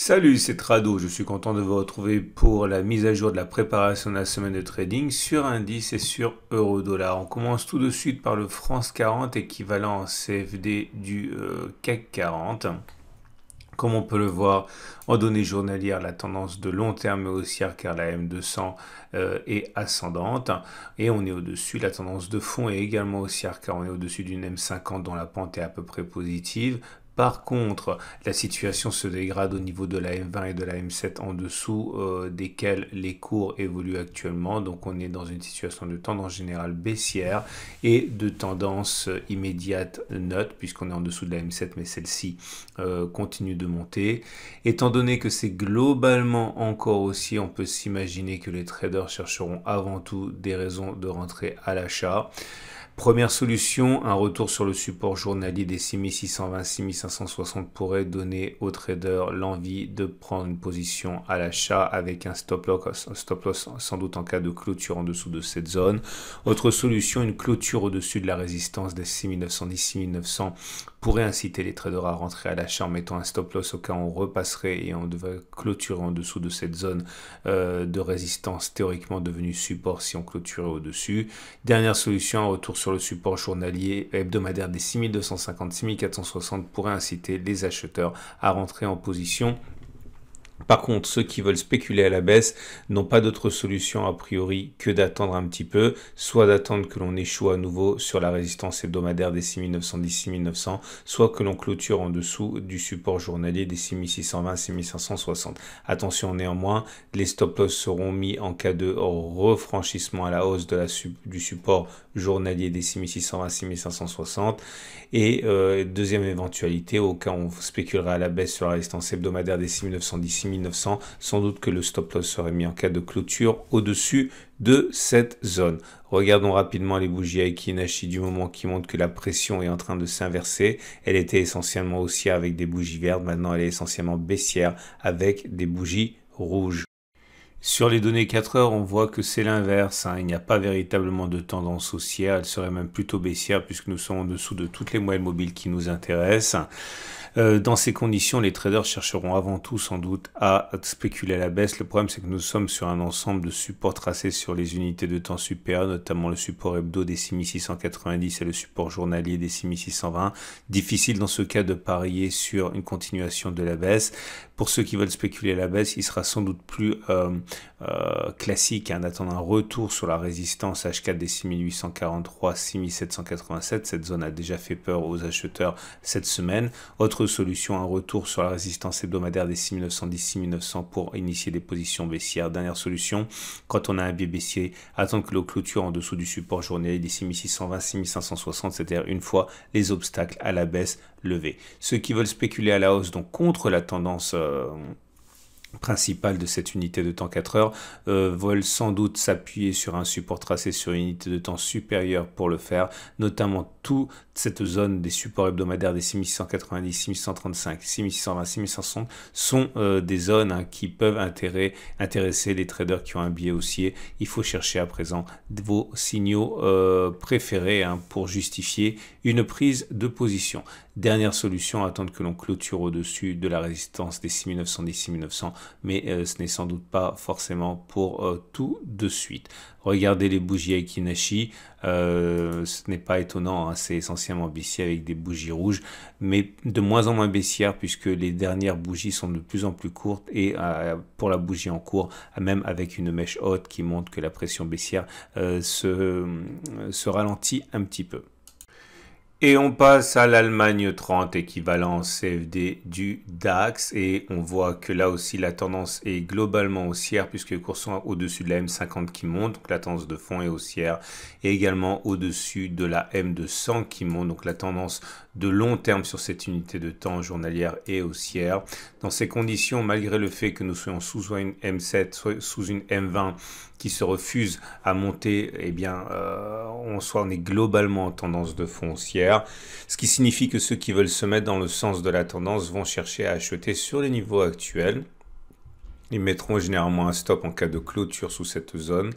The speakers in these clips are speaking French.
Salut, c'est Trado. Je suis content de vous retrouver pour la mise à jour de la préparation de la semaine de trading sur indice et sur euro-dollar. On commence tout de suite par le France 40 équivalent en CFD du CAC 40. Comme on peut le voir en données journalières, la tendance de long terme est haussière car la M200 est ascendante et on est au-dessus. La tendance de fond est également haussière car on est au-dessus d'une M50 dont la pente est à peu près positive. Par contre, la situation se dégrade au niveau de la M20 et de la M7 en dessous desquels les cours évoluent actuellement. Donc on est dans une situation de tendance générale baissière et de tendance immédiate neutre puisqu'on est en dessous de la M7 mais celle-ci continue de monter. Étant donné que c'est globalement encore aussi, on peut s'imaginer que les traders chercheront avant tout des raisons de rentrer à l'achat. Première solution, un retour sur le support journalier des 6620-6560 pourrait donner aux traders l'envie de prendre une position à l'achat avec un stop loss sans doute en cas de clôture en dessous de cette zone. Autre solution, une clôture au-dessus de la résistance des 6910-6900 pourrait inciter les traders à rentrer à l'achat en mettant un stop loss au cas où on repasserait et on devrait clôturer en dessous de cette zone de résistance théoriquement devenue support si on clôturait au-dessus. Dernière solution, un retour sur le support journalier hebdomadaire des 6250-6460 pourrait inciter les acheteurs à rentrer en position. Par contre, ceux qui veulent spéculer à la baisse n'ont pas d'autre solution a priori que d'attendre un petit peu, soit d'attendre que l'on échoue à nouveau sur la résistance hebdomadaire des 6910-6900, soit que l'on clôture en dessous du support journalier des 6620-6560. Attention néanmoins, les stop-loss seront mis en cas de refranchissement à la hausse du support journalier des 6620-6560 et deuxième éventualité, au cas où on spéculerait à la baisse sur la résistance hebdomadaire des 6910-6900, sans doute que le stop loss serait mis en cas de clôture au-dessus de cette zone. Regardons rapidement les bougies Aiki Nashi du moment qui montrent que la pression est en train de s'inverser. Elle était essentiellement haussière avec des bougies vertes, maintenant elle est essentiellement baissière avec des bougies rouges. Sur les données 4 heures, on voit que c'est l'inverse. Il n'y a pas véritablement de tendance haussière. Elle serait même plutôt baissière puisque nous sommes en dessous de toutes les moyennes mobiles qui nous intéressent. Dans ces conditions, les traders chercheront avant tout sans doute à spéculer à la baisse. Le problème, c'est que nous sommes sur un ensemble de supports tracés sur les unités de temps supérieures, notamment le support hebdo des 6690 et le support journalier des 6620. Difficile dans ce cas de parier sur une continuation de la baisse. Pour ceux qui veulent spéculer à la baisse, il sera sans doute plus classique d'attendre un retour sur la résistance H4 des 6843-6787. Cette zone a déjà fait peur aux acheteurs cette semaine. Autre solution, un retour sur la résistance hebdomadaire des 6910-6900 pour initier des positions baissières. Dernière solution, quand on a un biais baissier, attendre que l'eau clôture en dessous du support journalier des 6620-6560, c'est-à-dire une fois les obstacles à la baisse levés. Ceux qui veulent spéculer à la hausse, donc contre la tendance principale de cette unité de temps 4 heures, veulent sans doute s'appuyer sur un support tracé sur une unité de temps supérieure pour le faire, notamment toute cette zone des supports hebdomadaires des 6690, 6135, 6620, 6560 sont des zones qui peuvent intéresser les traders qui ont un biais haussier. Il faut chercher à présent vos signaux préférés pour justifier une prise de position. Dernière solution, attendre que l'on clôture au-dessus de la résistance des 6910, 6900, mais ce n'est sans doute pas forcément pour tout de suite. Regardez les bougies Aiki Nashi, ce n'est pas étonnant, c'est essentiellement baissier avec des bougies rouges, mais de moins en moins baissières puisque les dernières bougies sont de plus en plus courtes et pour la bougie en cours, même avec une mèche haute qui montre que la pression baissière se ralentit un petit peu. Et on passe à l'Allemagne 30, équivalent CFD du DAX, et on voit que là aussi la tendance est globalement haussière puisque les cours sont au-dessus de la M50 qui monte, donc la tendance de fond est haussière, et également au-dessus de la M200 qui monte, donc la tendance de long terme sur cette unité de temps journalière est haussière. Dans ces conditions, malgré le fait que nous soyons sous une M7, soit sous une M20 qui se refuse à monter, eh bien, on est globalement en tendance de fond haussière, ce qui signifie que ceux qui veulent se mettre dans le sens de la tendance vont chercher à acheter sur les niveaux actuels. Ils mettront généralement un stop en cas de clôture sous cette zone.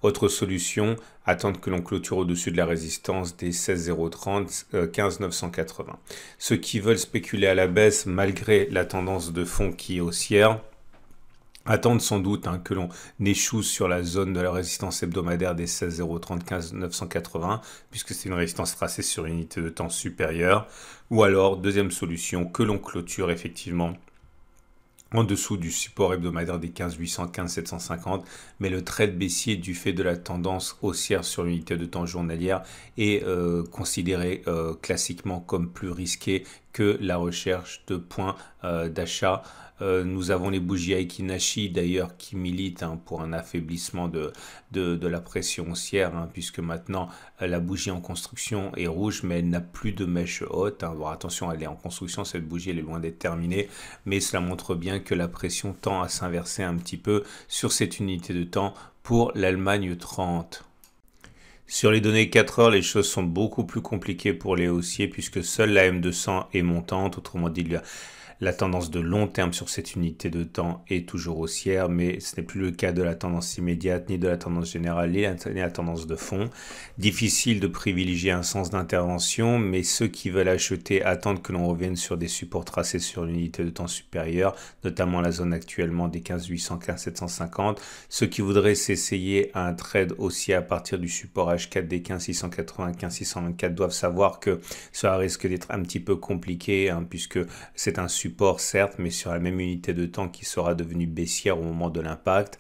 Autre solution, attendre que l'on clôture au-dessus de la résistance des 16,030, 15,980. Ceux qui veulent spéculer à la baisse malgré la tendance de fond qui est haussière, attendent sans doute que l'on échoue sur la zone de la résistance hebdomadaire des 16,030, 15,980, puisque c'est une résistance tracée sur une unité de temps supérieure. Ou alors, deuxième solution, que l'on clôture effectivement en dessous du support hebdomadaire des 15,800, 15,750, mais le trade baissier du fait de la tendance haussière sur l'unité de temps journalière est considéré classiquement comme plus risqué que la recherche de points d'achat. Nous avons les bougies Aiki-Nashi d'ailleurs qui militent pour un affaiblissement de la pression haussière, puisque maintenant la bougie en construction est rouge, mais elle n'a plus de mèche haute. Bon, attention, elle est en construction, cette bougie elle est loin d'être terminée, mais cela montre bien que la pression tend à s'inverser un petit peu sur cette unité de temps pour l'Allemagne 30. Sur les données 4 heures, les choses sont beaucoup plus compliquées pour les haussiers puisque seule la M200 est montante, autrement dit la tendance de long terme sur cette unité de temps est toujours haussière, mais ce n'est plus le cas de la tendance immédiate, ni de la tendance générale, ni la tendance de fond. Difficile de privilégier un sens d'intervention, mais ceux qui veulent acheter attendent que l'on revienne sur des supports tracés sur l'unité de temps supérieure, notamment la zone actuellement des 15,800, 15,750. Ceux qui voudraient s'essayer à un trade haussier à partir du support H4 des 15,680, 15,624 doivent savoir que cela risque d'être un petit peu compliqué, puisque c'est un support certes, mais sur la même unité de temps qui sera devenue baissière au moment de l'impact.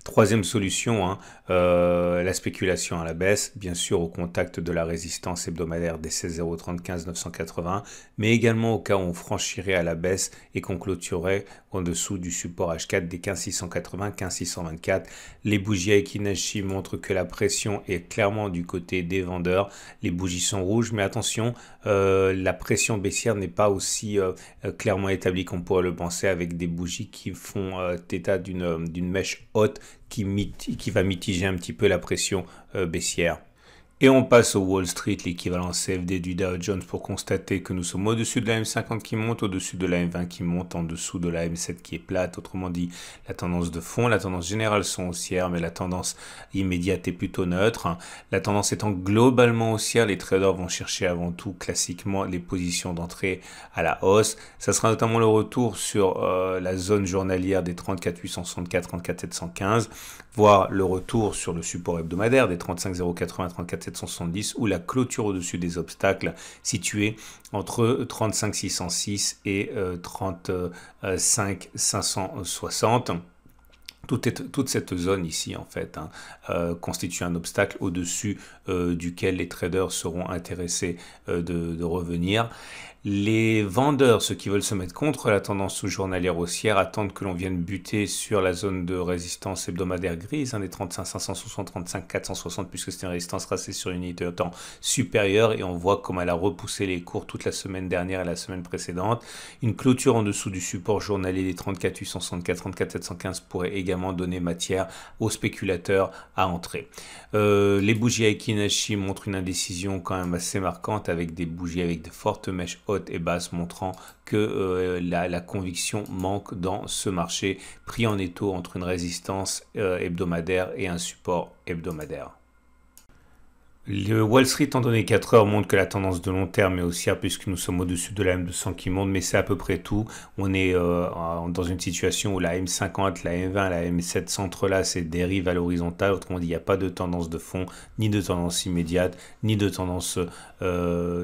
Troisième solution, la spéculation à la baisse, bien sûr au contact de la résistance hebdomadaire des 16,030, 15,980, mais également au cas où on franchirait à la baisse et qu'on clôturerait en dessous du support H4 des 15,680, 15,624. Les bougies Aiki-Nashi montrent que la pression est clairement du côté des vendeurs. Les bougies sont rouges, mais attention, la pression baissière n'est pas aussi clairement établie qu'on pourrait le penser, avec des bougies qui font état d'une mèche haute qui va mitiger un petit peu la pression baissière. Et on passe au Wall Street, l'équivalent CFD du Dow Jones, pour constater que nous sommes au-dessus de la M50 qui monte, au-dessus de la M20 qui monte, en dessous de la M7 qui est plate. Autrement dit, la tendance de fond, la tendance générale sont haussières, mais la tendance immédiate est plutôt neutre. La tendance étant globalement haussière, les traders vont chercher avant tout classiquement les positions d'entrée à la hausse. Ça sera notamment le retour sur la zone journalière des 34 864, 34 715, voire le retour sur le support hebdomadaire des 35 080, 34 770, ou la clôture au-dessus des obstacles situés entre 35 606 et 35 560. Toute cette zone ici, en fait, constitue un obstacle au-dessus duquel les traders seront intéressés de revenir. Les vendeurs, ceux qui veulent se mettre contre la tendance journalière haussière, attendent que l'on vienne buter sur la zone de résistance hebdomadaire grise, des 35 560, 35 460, puisque c'est une résistance tracée sur une unité de temps supérieure, et on voit comment elle a repoussé les cours toute la semaine dernière et la semaine précédente. Une clôture en dessous du support journalier des 34 864, 34 715 pourrait également donner matière aux spéculateurs à entrer. Les bougies Aiki-Nashi montrent une indécision quand même assez marquante, avec des bougies avec de fortes mèches haute et basse, montrant que la conviction manque dans ce marché pris en étau entre une résistance hebdomadaire et un support hebdomadaire. Le Wall Street en données 4 heures montre que la tendance de long terme est haussière, puisque nous sommes au-dessus de la M200 qui monte, mais c'est à peu près tout. On est dans une situation où la M50, la M20, la M7 s'entrelacent et dérivent à l'horizontale. Autrement dit, il n'y a pas de tendance de fond, ni de tendance immédiate, ni de tendance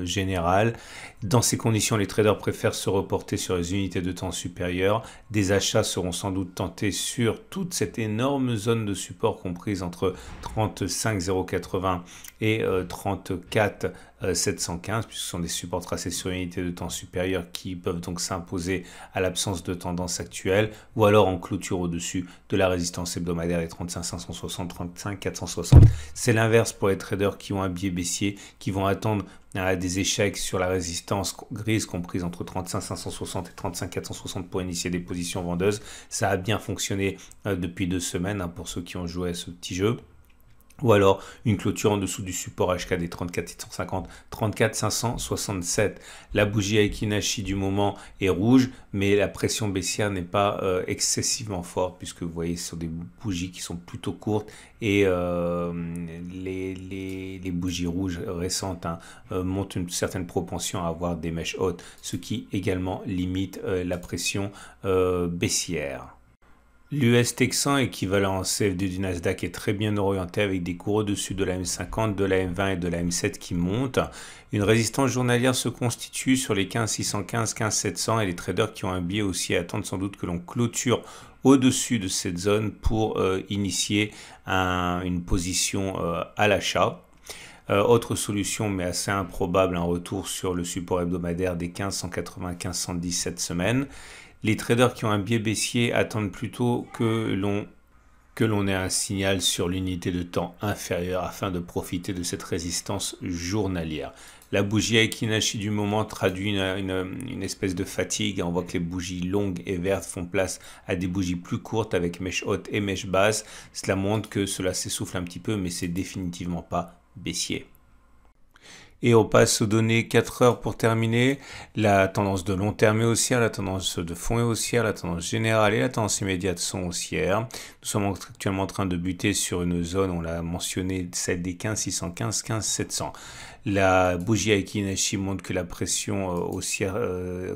générale. Dans ces conditions, les traders préfèrent se reporter sur les unités de temps supérieures. Des achats seront sans doute tentés sur toute cette énorme zone de support comprise entre 35 080 et 34 715, puisque ce sont des supports tracés sur une unité de temps supérieure qui peuvent donc s'imposer à l'absence de tendance actuelle, ou alors en clôture au-dessus de la résistance hebdomadaire des 35 560, 35 460. C'est l'inverse pour les traders qui ont un biais baissier, qui vont attendre des échecs sur la résistance grise comprise entre 35 560 et 35 460 pour initier des positions vendeuses. Ça a bien fonctionné depuis 2 semaines pour ceux qui ont joué à ce petit jeu. ou alors une clôture en dessous du support HKD 34 567. La bougie Aiki du moment est rouge, mais la pression baissière n'est pas excessivement forte, puisque vous voyez, ce sont des bougies qui sont plutôt courtes, et les bougies rouges récentes montrent une certaine propension à avoir des mèches hautes, ce qui également limite la pression baissière. L'US Texan, équivalent en CFD du Nasdaq, est très bien orienté avec des cours au-dessus de la M50, de la M20 et de la M7 qui montent. Une résistance journalière se constitue sur les 15 615, 15 700 et les traders qui ont un biais aussi attendent sans doute que l'on clôture au-dessus de cette zone pour initier une position à l'achat. Autre solution, mais assez improbable, un retour sur le support hebdomadaire des 15 180, 15 110 cette semaine. Les traders qui ont un biais baissier attendent plutôt que l'on ait un signal sur l'unité de temps inférieure afin de profiter de cette résistance journalière. La bougie Aiki du moment traduit une espèce de fatigue. On voit que les bougies longues et vertes font place à des bougies plus courtes avec mèche haute et mèche basse. Cela montre que cela s'essouffle un petit peu, mais c'est définitivement pas baissier. Et on passe aux données 4 heures pour terminer. La tendance de long terme est haussière, la tendance de fond est haussière, la tendance générale et la tendance immédiate sont haussières. Nous sommes actuellement en train de buter sur une zone, on l'a mentionné, celle des 15 615, 15 700. La bougie Aiki montre que la pression haussière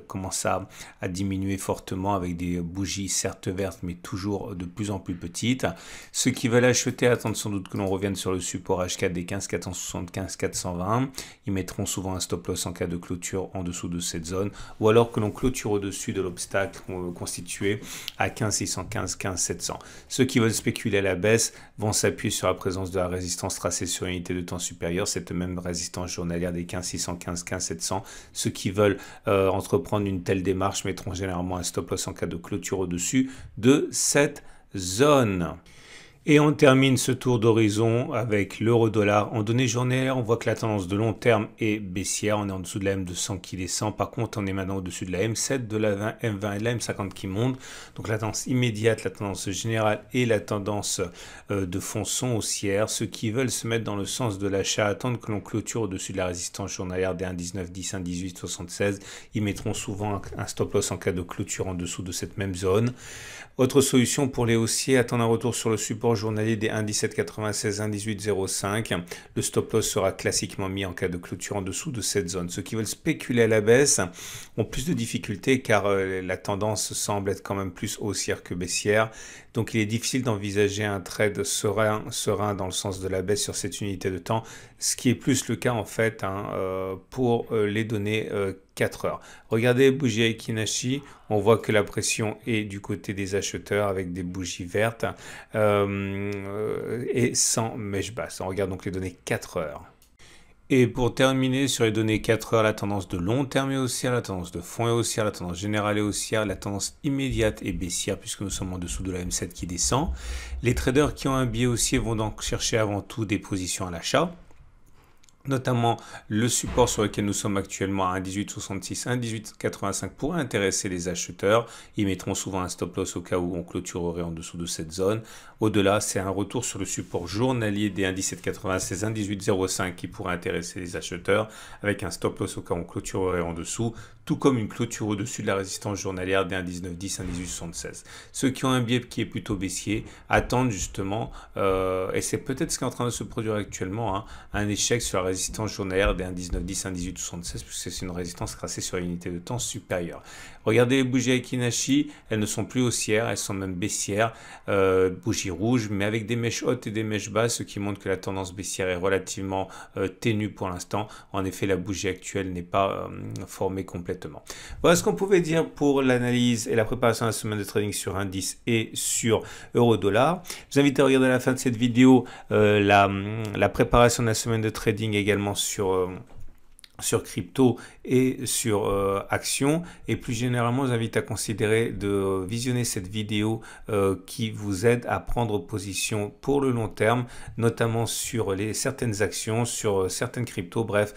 commence à diminuer fortement avec des bougies certes vertes mais toujours de plus en plus petites. Ceux qui veulent acheter attendent sans doute que l'on revienne sur le support HK des 15 475, 420. Ils mettront souvent un stop loss en cas de clôture en dessous de cette zone ou alors que l'on clôture au-dessus de l'obstacle constitué à 15 615, 15 700. Ceux qui veulent spéculer à la baisse vont s'appuyer sur la présence de la résistance tracée sur une unité de temps supérieure, cette même résistance journalière des 15 615, 15 700. Ceux qui veulent entreprendre une telle démarche mettront généralement un stop loss en cas de clôture au-dessus de cette zone. Et on termine ce tour d'horizon avec l'euro-dollar. En données journalières, on voit que la tendance de long terme est baissière. On est en dessous de la M200 qui descend. Par contre, on est maintenant au-dessus de la M7, de la M20 et de la M50 qui montent. Donc la tendance immédiate, la tendance générale et la tendance de fond sont haussières. Ceux qui veulent se mettre dans le sens de l'achat attendent que l'on clôture au-dessus de la résistance journalière des 1,1910, 1,18, 76. Ils mettront souvent un stop loss en cas de clôture en dessous de cette même zone. Autre solution pour les haussiers, attendre un retour sur le support journalier des 1,1796, 1,1805. Le stop loss sera classiquement mis en cas de clôture en dessous de cette zone. Ceux qui veulent spéculer à la baisse ont plus de difficultés car la tendance semble être quand même plus haussière que baissière. Donc il est difficile d'envisager un trade serein dans le sens de la baisse sur cette unité de temps, ce qui est plus le cas en fait pour les données 4 heures. Regardez bougie Aiki, on voit que la pression est du côté des acheteurs avec des bougies vertes et sans mèche basse. On regarde donc les données 4 heures. Et pour terminer sur les données 4 heures, la tendance de long terme est haussière, la tendance de fond est haussière, la tendance générale est haussière, la tendance immédiate est baissière puisque nous sommes en dessous de la M7 qui descend. Les traders qui ont un biais haussier vont donc chercher avant tout des positions à l'achat, notamment le support sur lequel nous sommes actuellement à 1,1866, 1,1885 pourrait intéresser les acheteurs. Ils mettront souvent un stop loss au cas où on clôturerait en dessous de cette zone. Au-delà, c'est un retour sur le support journalier des 1,1796, 1,1805 qui pourrait intéresser les acheteurs avec un stop loss au cas où on clôturerait en dessous, tout comme une clôture au-dessus de la résistance journalière des 1,1910, 1,1876. Ceux qui ont un biais qui est plutôt baissier attendent justement, et c'est peut-être ce qui est en train de se produire actuellement, un échec sur la résistance journalière des 1,1910, 1,1876, puisque c'est une résistance tracée sur une unité de temps supérieure. Regardez les bougies Aiki, elles ne sont plus haussières, elles sont même baissières, bougies rouges, mais avec des mèches hautes et des mèches basses, ce qui montre que la tendance baissière est relativement ténue pour l'instant. En effet, la bougie actuelle n'est pas formée complètement. Voilà ce qu'on pouvait dire pour l'analyse et la préparation de la semaine de trading sur indice et sur euro-dollar. Je vous invite à regarder à la fin de cette vidéo la préparation de la semaine de trading également sur crypto et sur actions, et plus généralement je vous invite à considérer de visionner cette vidéo qui vous aide à prendre position pour le long terme, notamment sur certaines actions, sur certaines cryptos, bref,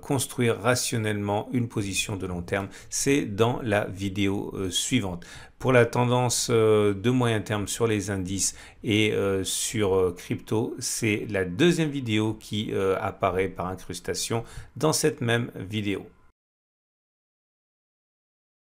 construire rationnellement une position de long terme. C'est dans la vidéo suivante. Pour la tendance de moyen terme sur les indices et sur crypto, c'est la deuxième vidéo qui apparaît par incrustation dans cette même vidéo.